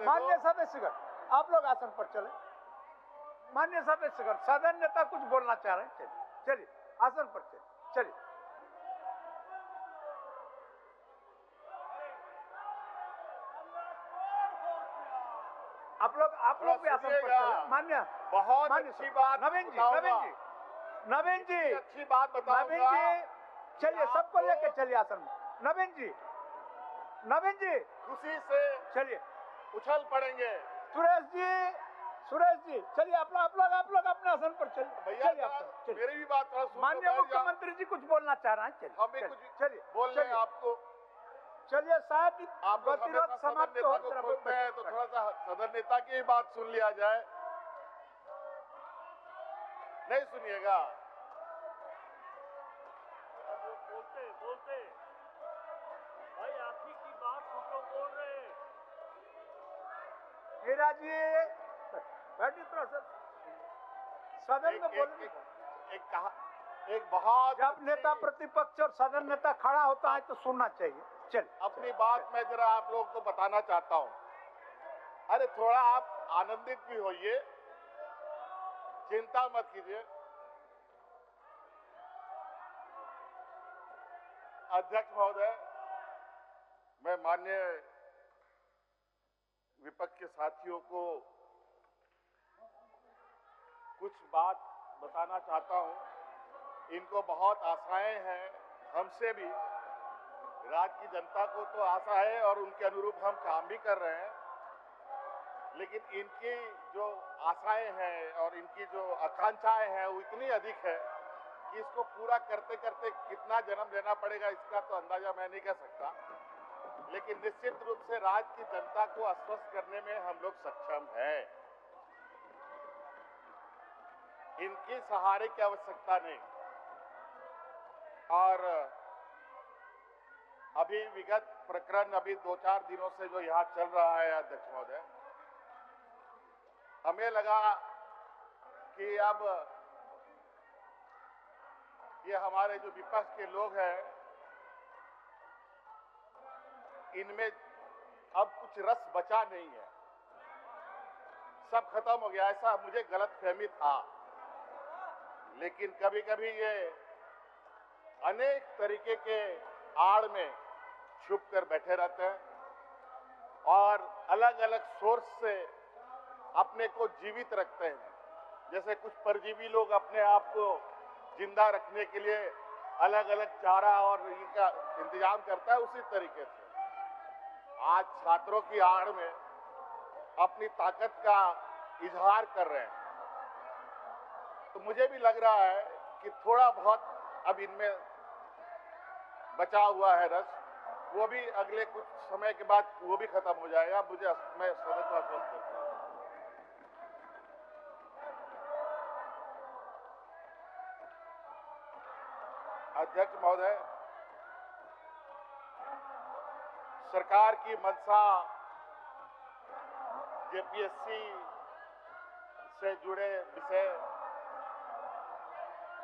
दे माननीय दो। सदस्यगण, आप लोग आसन पर चले। माननीय सदस्यगण, सदन नेता कुछ बोलना चाह रहे हैं, चलिए चलिए आसन पर चलिए, चलिए। आप लोग भी आसन पर चले। मान्य बहुत अच्छी बात नवीन जी, अच्छी बात बताऊंगा। नवीन जी, चलिए सबको लेके चलिए आसन में। नवीन जी, खुशी से चलिए। उछल पड़ेंगे। सुरेश जी, चलिए आप लोग अपने आसन पर चलिए। भैया चलिए मेरी भी बात थोड़ा सुनो। माननीय मुख्यमंत्री जी कुछ बोलना चाह रहे हैं, चलिए। हम भी कुछ बोल रहे हैं आपको। चलिए शायद आप गतिरोध समाप्त हो, खोलते हैं तो थोड़ा सा सदन नेता की ही बात सुन लिया जाए। नहीं सुनिएगा? बोलते भाई, आप ही की बात हम लोग बोल रहे हैं। हीरा जी बैठिए थोड़ा सा, सदन में बोलिए। एक बहुत जब नेता प्रतिपक्ष और सदन नेता खड़ा होता है तो सुनना चाहिए। चल अपनी बात मैं जरा आप लोग को बताना चाहता हूं। अरे थोड़ा आप आनंदित भी होइए, चिंता मत कीजिए। अध्यक्ष महोदय, मैं माननीय विपक्ष के साथियों को कुछ बात बताना चाहता हूं। इनको बहुत आशाएं हैं हमसे भी, राज्य की जनता को तो आशा है और उनके अनुरूप हम काम भी कर रहे हैं, लेकिन इनकी जो आशाएं हैं और इनकी जो आकांक्षाएं हैं वो इतनी अधिक है कि इसको पूरा करते करते कितना जन्म लेना पड़ेगा इसका तो अंदाजा मैं नहीं कर सकता। लेकिन निश्चित रूप से राज्य की जनता को आश्वस्त करने में हम लोग सक्षम हैं। इनकी सहारे की आवश्यकता नहीं। और अभी विगत प्रकरण अभी 2-4 दिनों से जो यहाँ चल रहा है अध्यक्ष महोदय, हमें लगा कि अब ये हमारे जो विपक्ष के लोग हैं इनमें अब कुछ रस बचा नहीं है, सब खत्म हो गया, ऐसा मुझे गलतफहमी था। लेकिन कभी कभी ये अनेक तरीके के आड़ में छुप कर बैठे रहते हैं और अलग अलग सोर्स से अपने को जीवित रखते हैं। जैसे कुछ परजीवी लोग अपने आप को जिंदा रखने के लिए अलग अलग चारा और इनका इंतजाम करता है, उसी तरीके से आज छात्रों की आड़ में अपनी ताकत का इजहार कर रहे हैं। तो मुझे भी लग रहा है कि थोड़ा बहुत अब इनमें बचा हुआ है रस, वो भी अगले कुछ समय के बाद वो भी खत्म हो जाएगा। मैं सदन को आश्वस्त करता हूं। अध्यक्ष महोदय, सरकार की मंशा जेपीएससी से जुड़े विषय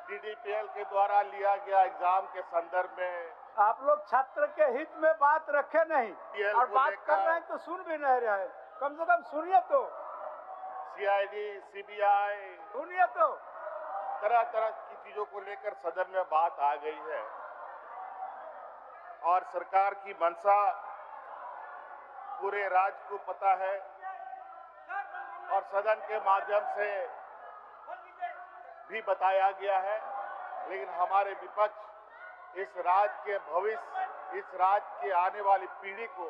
डीडीपीएल के द्वारा लिया गया एग्जाम के संदर्भ में आप लोग छात्र के हित में बात रखे नहीं और बात कर रहे हैं तो सुन भी नहीं रहे हैं। कम से कम सुनिए तो। सीआईडी, सीबीआई, सुनिए तो। तरह तरह की चीजों को लेकर सदन में बात आ गई है और सरकार की मंशा पूरे राज्य को पता है और सदन के माध्यम से भी बताया गया है। लेकिन हमारे विपक्ष इस राज्य के भविष्य, इस राज्य के आने वाली पीढ़ी को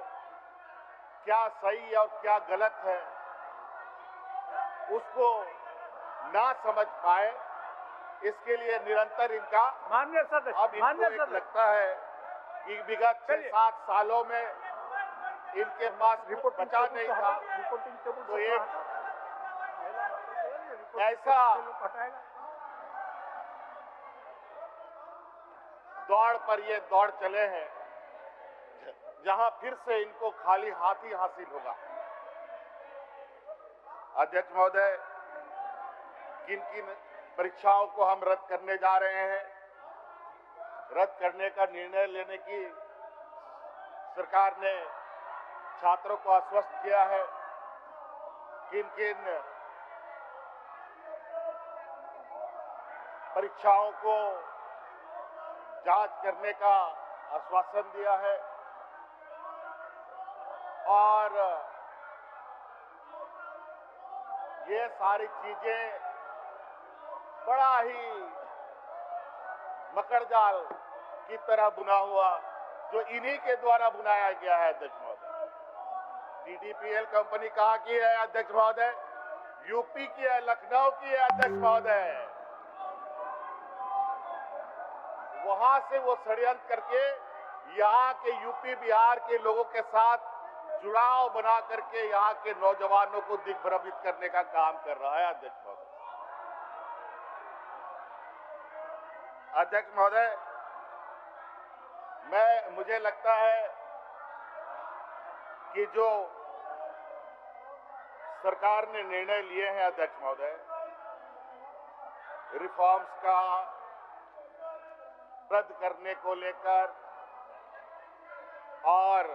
क्या सही और क्या गलत है उसको ना समझ पाए, इसके लिए निरंतर इनका माननीय सदस्य, अब इनको लगता है कि विगत 6-7 सालों में इनके पास रिपोर्ट बचा नहीं था, तो एक ऐसा दौड़ पर ये दौड़ चले हैं जहां फिर से इनको खाली हाथ ही हासिल होगा। अध्यक्ष महोदय, किन किन परीक्षाओं को हम रद्द करने जा रहे हैं, रद्द करने का निर्णय लेने की सरकार ने छात्रों को आश्वस्त किया है। किन किन परीक्षाओं को जांच करने का आश्वासन दिया है और ये सारी चीजें बड़ा ही मकड़जाल की तरह बुना हुआ जो इन्हीं के द्वारा बुनाया गया है अध्यक्ष महोदय। DDPL कंपनी कहाँ की है अध्यक्ष महोदय? यूपी की है, लखनऊ की है अध्यक्ष महोदय। वहां से वो षड्यंत्र करके यहाँ के यूपी बिहार के लोगों के साथ जुड़ाव बना करके यहाँ के नौजवानों को दिग्भ्रमित करने का काम कर रहा है अध्यक्ष महोदय। अध्यक्ष महोदय, मुझे लगता है कि जो सरकार ने निर्णय लिए हैं अध्यक्ष महोदय, रिफॉर्म्स का रद्द करने को लेकर और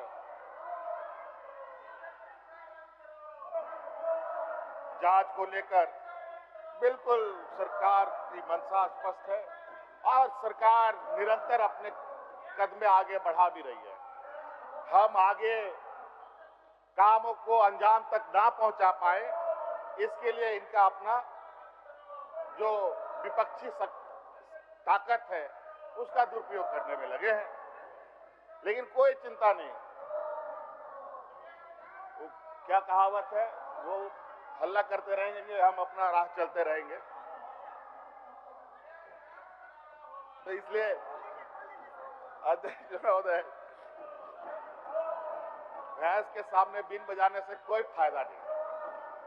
जांच को लेकर बिल्कुल सरकार की मंशा स्पष्ट है और सरकार निरंतर अपने कदम आगे बढ़ा भी रही है। हम आगे कामों को अंजाम तक ना पहुंचा पाए, इसके लिए इनका अपना जो विपक्षी ताकत है उसका दुरुपयोग करने में लगे हैं, लेकिन कोई चिंता नहीं। वो क्या कहावत है, वो हल्ला करते रहेंगे, हम अपना राह चलते रहेंगे। तो इसलिए अध्यक्ष महोदय, भैंस के सामने बीन बजाने से कोई फायदा नहीं।